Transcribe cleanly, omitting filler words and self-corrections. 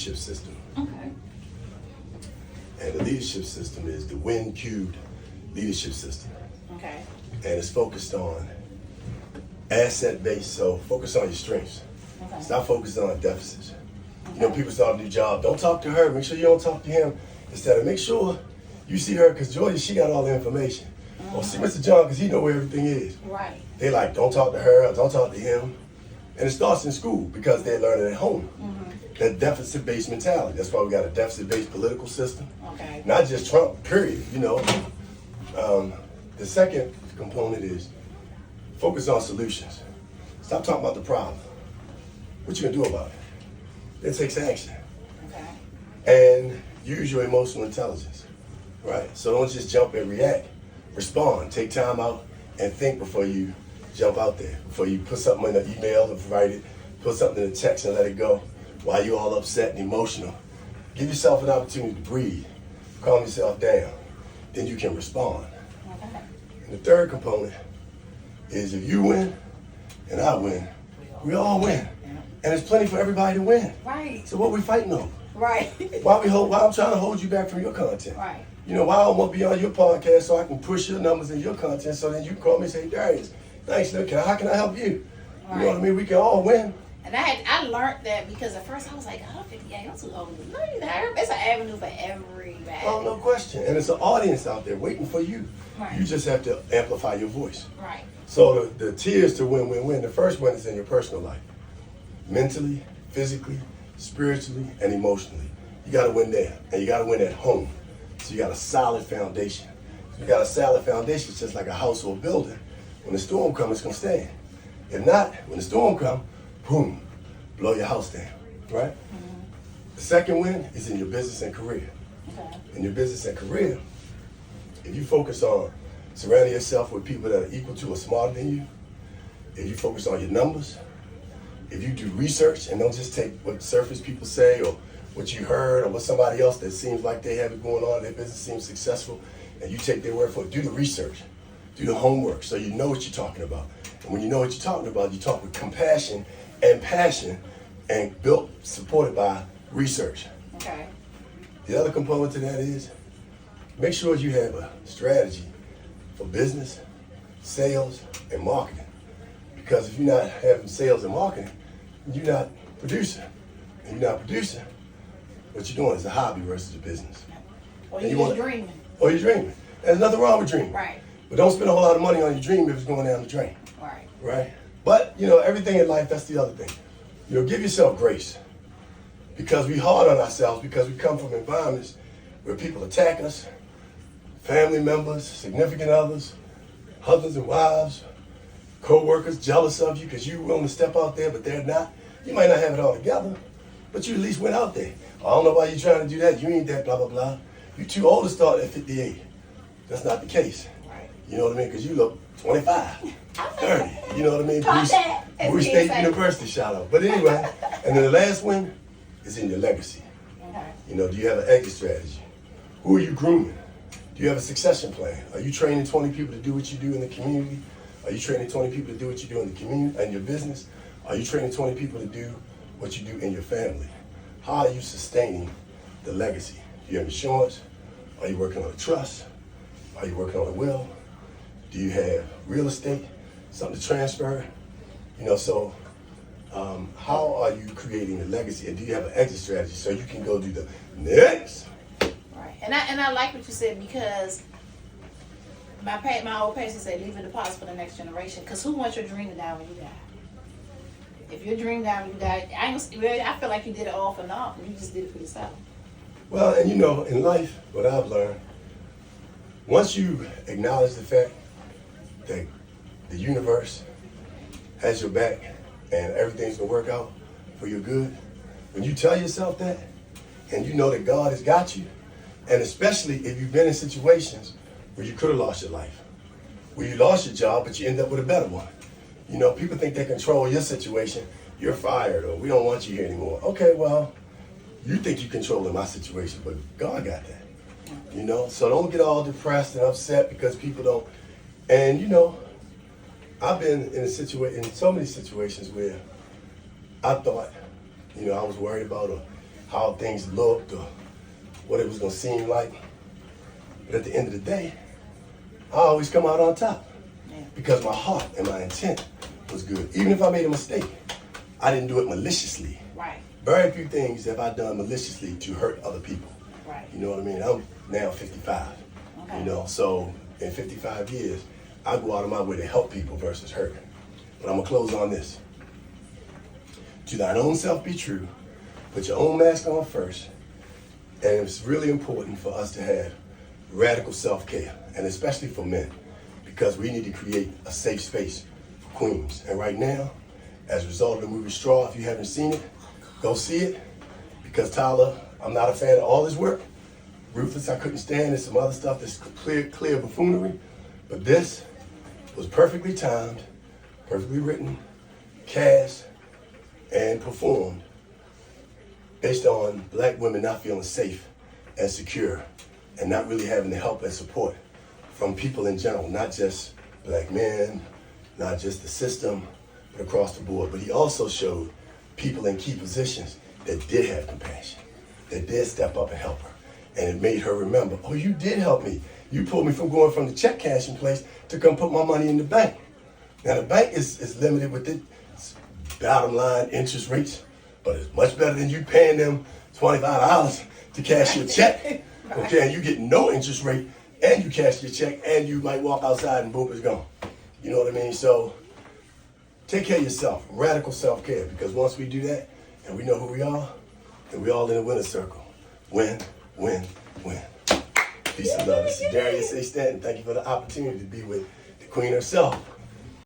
leadership system. Okay. And the leadership system is the Win cubed leadership system. Okay. And it's focused on asset based, so focus on your strengths. Okay. Stop focusing on deficits. You know, people start a new job. Don't talk to her. Make sure you don't talk to him. Instead of make sure you see her because Joy, she got all the information. Or see Mr. John because he know where everything is. Right. They like, don't talk to her or don't talk to him. And it starts in school because they're learning at home. That deficit-based mentality. That's why we got a deficit-based political system. Okay. Not just Trump, period, you know. The second component is focus on solutions. Stop talking about the problem. What you gonna do about it? It takes action. Okay. And use your emotional intelligence, right? So don't just jump and react. Respond. Take time out and think before you jump out there. Before you put something in an email and write it, put something in a text and let it go. While you're all upset and emotional, give yourself an opportunity to breathe. Calm yourself down. Then you can respond. Okay. And the third component is if you win and I win, we all win. Yeah. And there's plenty for everybody to win. Right. So what we fighting over? Right. Why I'm trying to hold you back from your content? Right. You know, why I want to be on your podcast so I can push your numbers and your content so then you can call me and say, Darius, thanks, look, how can I help you? Right. You know what I mean? We can all win. And I learned that because at first I was like, oh, 58, I'm too old. No, you not. It's an avenue for everybody. Oh, no question. And it's an audience out there waiting for you. Right. You just have to amplify your voice. Right. So the tiers to win, win, win. The first one is in your personal life. Mentally, physically, spiritually, and emotionally. You got to win there. And you got to win at home. So you got a solid foundation. You got a solid foundation, it's just like a house or a building. When the storm comes, it's going to stand. If not, when the storm comes, boom, blow your house down, right? The second win is in your business and career. Okay. In your business and career, if you focus on surrounding yourself with people that are equal to or smarter than you, if you focus on your numbers, if you do research and don't just take what surface people say or what you heard or what somebody else that seems like they have it going on, their business seems successful, and you take their word for it, do the research, do the homework so you know what you're talking about. And when you know what you're talking about, you talk with compassion and passion and supported by research. Okay. The other component to that is make sure you have a strategy for business, sales, and marketing. Because if you're not having sales and marketing, you're not producing. And you're not producing, what you're doing is a hobby versus a business. Or you're just dreaming. Or you're dreaming. There's nothing wrong with dreaming. Right. But don't spend a whole lot of money on your dream if it's going down the drain. Right. Right? But, you know, everything in life, that's the other thing. You know, give yourself grace. Because we hard on ourselves because we come from environments where people attack us, family members, significant others, husbands and wives, co-workers jealous of you because you're willing to step out there, but they're not. You might not have it all together, but you at least went out there. I don't know why you're trying to do that. You ain't that, blah, blah, blah. You're too old to start at 58. That's not the case. Right. You know what I mean? Because you look 25, 30. You know what I mean? Bruce State University shout out. But anyway, and then the last one is in your legacy. Okay. You know, do you have an exit strategy? Who are you grooming? Do you have a succession plan? Are you training 20 people to do what you do in the community? Are you training 20 people to do what you do in the community and your business? Are you training 20 people to do what you do in your family? How are you sustaining the legacy? Do you have insurance? Are you working on a trust? Are you working on a will? Do you have real estate? Something to transfer? You know, so how are you creating a legacy? And do you have an exit strategy so you can go do the next? Right. And I like what you said because my old pastor said, leave a deposit for the next generation. Because who wants your dream to die when you die? If your dream died when you die, I feel like you did it all for nothing. You just did it for yourself. Well, and you know, in life, what I've learned, once you acknowledge the fact that the universe has your back and everything's gonna work out for your good, when you tell yourself that and you know that God has got you, and especially if you've been in situations where you could have lost your life, where you lost your job but you end up with a better one. You know, people think they control your situation. You're fired or we don't want you here anymore. Okay, well, you think you're controlling my situation, but God got that. You know, so don't get all depressed and upset because people don't. And you know, I've been in so many situations where I thought, you know, I was worried about or how things looked or what it was gonna seem like. But at the end of the day, I always come out on top because my heart and my intent was good. Even if I made a mistake, I didn't do it maliciously. Right. Very few things have I done maliciously to hurt other people. Right. You know what I mean? I'm now 55. Okay. You know, so in 55 years, I go out of my way to help people versus hurt. But I'm gonna close on this. To thine own self be true. Put your own mask on first. And it's really important for us to have radical self-care, and especially for men, because we need to create a safe space for queens. And right now, as a result of the movie Straw, if you haven't seen it, go see it, because Tyler, I'm not a fan of all his work. Ruthless, I couldn't stand. There's some other stuff that's clear buffoonery, but this was perfectly timed, perfectly written, cast, and performed based on black women not feeling safe and secure and not really having the help and support from people in general, not just black men, not just the system, but across the board. But he also showed people in key positions that did have compassion, that did step up and help her. And it made her remember, oh, you did help me. You pulled me from going from the check cashing place to come put my money in the bank. Now the bank is limited with its bottom line interest rates, but it's much better than you paying them $25 to cash your check. Okay, and you get no interest rate, and you cash your check, and you might walk outside and boom, it's gone. You know what I mean? So take care of yourself, radical self-care, because once we do that, and we know who we are, then we all in a winner's circle. Win, win, win. Peace and love. This is Darius A. Stanton. Thank you for the opportunity to be with the queen herself.